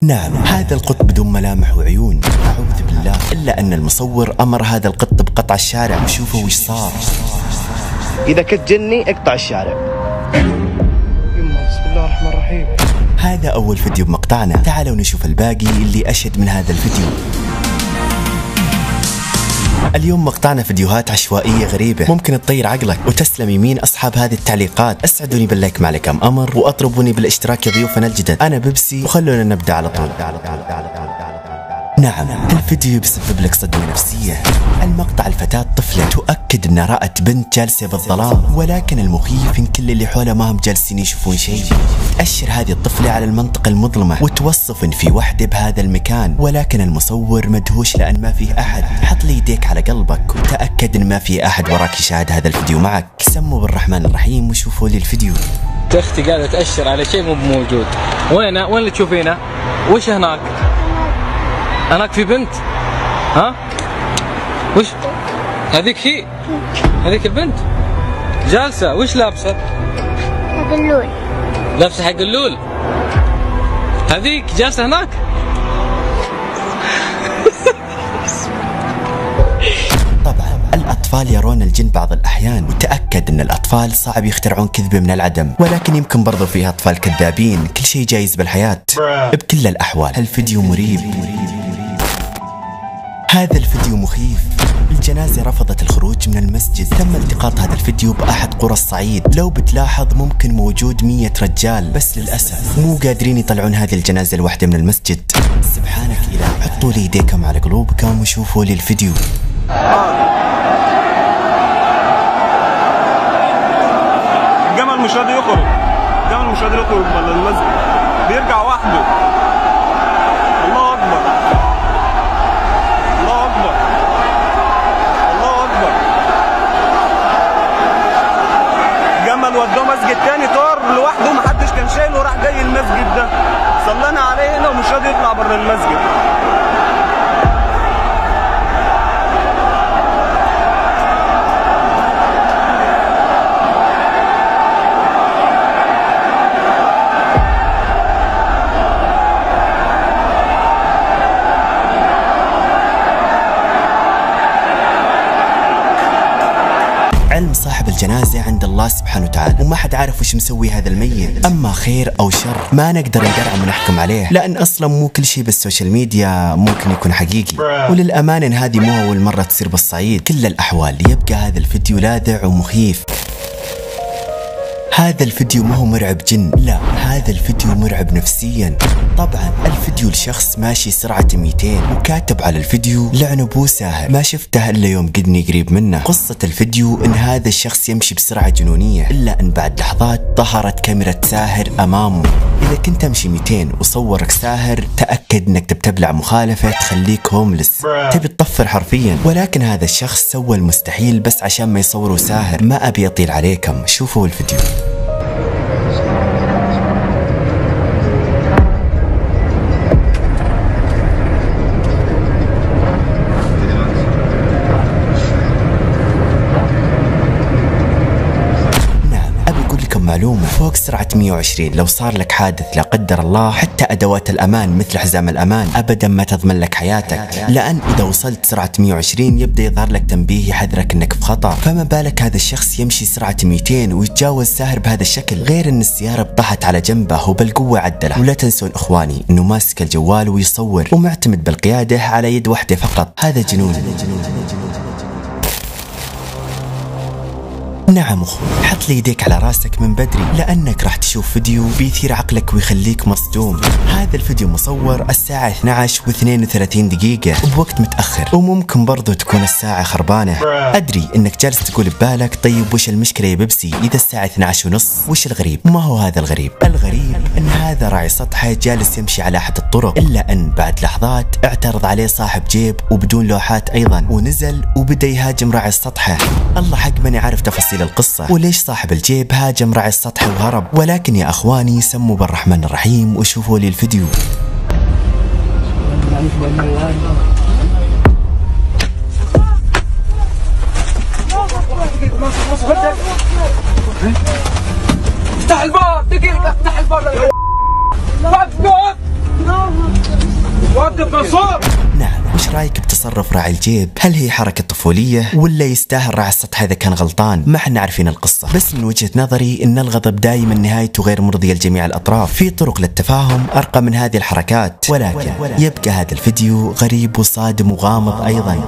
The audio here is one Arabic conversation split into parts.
نعم، هذا القط بدون ملامح وعيون، أعوذ بالله. إلا أن المصور أمر هذا القط بقطع الشارع، وشوفوا وش صار. إذا كنت جني اقطع الشارع. يما بسم الله الرحمن الرحيم. هذا أول فيديو بمقطعنا، تعالوا نشوف الباقي اللي أشد من هذا الفيديو. اليوم مقطعنا فيديوهات عشوائية غريبة ممكن تطير عقلك، وتسلم يمين أصحاب هذه التعليقات. اسعدوني باللايك مع كم أمر، وأطربوني بالاشتراك يا ضيوفنا الجدد. أنا بيبسي، وخلونا نبدأ على طول. نعم، الفيديو بيسبب لك صدمة نفسية. المقطع الفتاة طفلة تؤكد أنها رأت بنت جالسة بالظلام، ولكن المخيف إن كل اللي حولها ما هم جالسين يشوفون شيء. تأشر هذه الطفلة على المنطقة المظلمة وتوصف إن في وحدة بهذا المكان، ولكن المصور مدهوش لأن ما فيه أحد. حط لي يديك على قلبك وتأكد إن ما في أحد وراك يشاهد هذا الفيديو معك. سموا بالرحمن الرحيم وشوفوا لي الفيديو. اختي قاعدة تأشر على شيء مو موجود. وين اللي تشوفينه؟ وش هناك؟ هناك في بنت؟ ها؟ وش؟ هذيك هي؟ هذيك البنت؟ جالسة، وش لابسة؟ حق اللول. لابسة حق اللول؟ هذيك جالسة هناك؟ طبعا الأطفال يرون الجن بعض الأحيان، وتأكد أن الأطفال صعب يخترعون كذبة من العدم، ولكن يمكن برضو فيها أطفال كذابين. كل شيء جايز بالحياة. بكل الأحوال الفيديو مريب. هذا الفيديو مخيف. الجنازة رفضت الخروج من المسجد. تم التقاط هذا الفيديو بأحد قرى الصعيد. لو بتلاحظ ممكن موجود 100 رجال، بس للأسف مو قادرين يطلعون هذه الجنازة الواحدة من المسجد. سبحانك إله. حطوا لي يديكم على قلوبكم وشوفوا لي الفيديو. الجمل مش راضي يخرج. الجمل مش راضي يخرج من المسجد، بيرجع وحده. الله أكبر، الله أكبر، الله أكبر. جمل وداه مسجد تاني، طار لوحده محدش كان شايله، وراح جاي المسجد ده صلينا عليه هنا ومش راضي يطلع بره المسجد. علم صاحب الجنازة عند الله سبحانه وتعالى، وما حد عارف وش مسوي هذا الميت. أما خير أو شر ما نقدر نقرع ونحكم عليه، لأن أصلا مو كل شيء بالسوشيال ميديا ممكن يكون حقيقي. وللأمانة إن هذه مو أول مرة تصير بالصعيد. كل الأحوال يبقى هذا الفيديو لاذع ومخيف. هذا الفيديو ما هو مرعب جن، لا، هذا الفيديو مرعب نفسيا. طبعا الفيديو لشخص ماشي سرعة 200، وكاتب على الفيديو لعن ابوه ساهر، ما شفته الا يوم قدني قريب منه. قصة الفيديو ان هذا الشخص يمشي بسرعة جنونية، الا ان بعد لحظات ظهرت كاميرا ساهر امامه. اذا كنت تمشي 200 وصورك ساهر، تأكد انك تبتبلع مخالفة تخليك هوملس، تبي تطفر حرفيا. ولكن هذا الشخص سوى المستحيل بس عشان ما يصوروا ساهر. ما ابي اطيل عليكم، شوفوا الفيديو. معلومة، فوق سرعة 120 لو صار لك حادث لا قدر الله، حتى أدوات الأمان مثل حزام الأمان أبدا ما تضمن لك حياتك، لأن إذا وصلت سرعة 120 يبدأ يظهر لك تنبيه يحذرك أنك في خطر. فما بالك هذا الشخص يمشي سرعة 200 ويتجاوز ساهر بهذا الشكل، غير أن السيارة طاحت على جنبه وبالقوة عدله. ولا تنسون إخواني أنه ماسك الجوال ويصور، ومعتمد بالقيادة على يد واحدة فقط. هذا جنون. نعم أخوي، حط لي يديك على راسك من بدري، لأنك راح تشوف فيديو بيثير عقلك ويخليك مصدوم. هذا الفيديو مصور الساعة 12:32 دقيقة بوقت متأخر، وممكن برضو تكون الساعة خربانة. أدري إنك جالس تقول ببالك طيب وش المشكلة يا بيبسي إذا الساعة 12:30؟ وش الغريب؟ ما هو هذا الغريب. الغريب إن هذا راعي سطحه جالس يمشي على أحد الطرق، إلا أن بعد لحظات اعترض عليه صاحب جيب وبدون لوحات أيضا، ونزل وبدأ يهاجم راعي السطحه. الله حق من يعرف تفاصيل القصة وليش صاحب الجيب هاجم راعي السطح وهرب. ولكن يا أخواني سموا بالرحمن الرحيم وشوفوا لي الفيديو. افتح الباب دقيقة، افتح الباب. نعم، وش رايك بتصرف راعي الجيب؟ هل هي حركة طفولية ولا يستاهل راعي السطح إذا كان غلطان؟ ما احنا عارفين القصة، بس من وجهة نظري ان الغضب دائما نهايته غير مرضية لجميع الأطراف. في طرق للتفاهم أرقى من هذه الحركات، ولكن يبقى هذا الفيديو غريب وصادم وغامض أيضا.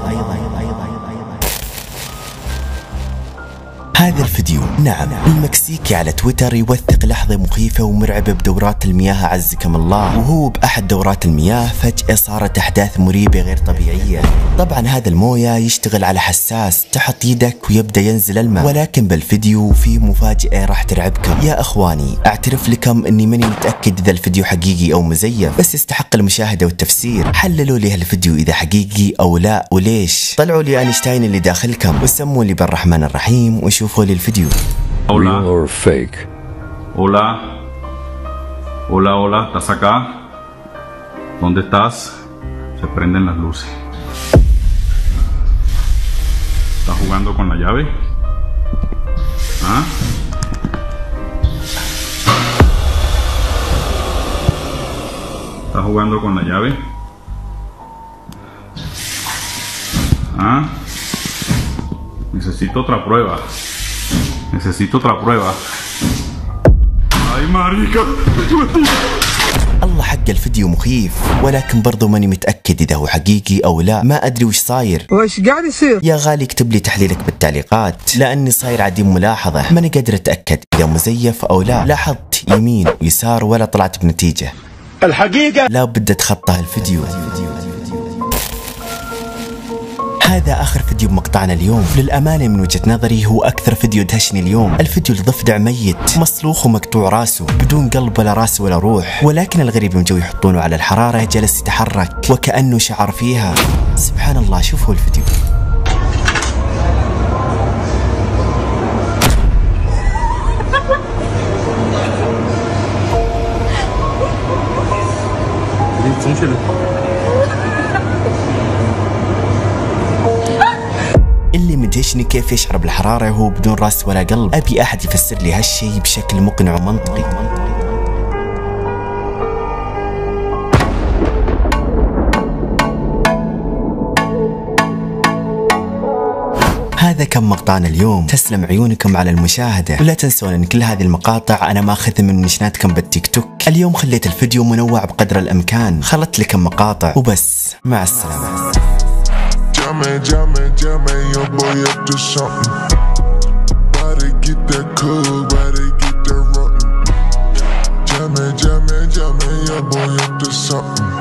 هذا الفيديو نعم المكسيكي على تويتر يوثق لحظة مخيفة ومرعبة بدورات المياه عزكم الله، وهو بأحد دورات المياه فجأة صارت أحداث مريبة غير طبيعية. طبعا هذا الموية يشتغل على حساس تحط يدك ويبدأ ينزل الماء، ولكن بالفيديو في مفاجأة راح ترعبكم. يا أخواني أعترف لكم أني ماني متأكد إذا الفيديو حقيقي أو مزيف، بس يستحق المشاهدة والتفسير. حللوا لي هالفيديو إذا حقيقي أو لا وليش. طلعوا لي أينشتاين اللي داخلكم وسموا لي بالرحمن الرحيم وشوفوا لي الفيديو. Hola. Real or fake? Hola. Hola, hola, ¿estás acá? ¿Dónde estás? Se prenden las luces. ¿Estás jugando con la llave? ¿Ah? ¿Estás jugando con la llave? ¿Ah? Necesito otra prueba. Necesito otra prueba. Ay, marica. الله حق الفيديو مخيف، ولكن برضو ماني متأكد إذا هو حقيقي أو لا. ما أدري وش صاير، وش قاعد يصير. يا غالي اكتب لي تحليلك بالتعليقات، لأني صاير عديم ملاحظة، ماني قادر أتأكد إذا مزيف أو لا. لاحظت يمين ويسار ولا طلعت بنتيجة. الحقيقة لا بد أتخطى الفيديو. هذا آخر فيديو بمقطعنا اليوم. للأمانة من وجهة نظري هو أكثر فيديو دهشني اليوم. الفيديو لضفدع ميت مصلوخ ومقطوع راسه بدون قلب ولا راس ولا روح، ولكن الغريب يوم جو يحطونه على الحرارة جلس يتحرك وكأنه شعر فيها. سبحان الله. شوفوا الفيديو. اللي مدهشني كيف يشعر بالحرارة وهو بدون راس ولا قلب. أبي أحد يفسر لي هالشي بشكل مقنع ومنطقي. هذا كم مقطعنا اليوم. تسلم عيونكم على المشاهدة، ولا تنسون ان كل هذه المقاطع انا ماخذها من منشناتكم بالتيك توك. اليوم خليت الفيديو منوع بقدر الامكان، خلطت لكم مقاطع وبس. مع السلامة. Jamming, your boy up to something. Gotta get that cool, gotta get that rotten. Jamming, your boy up to something.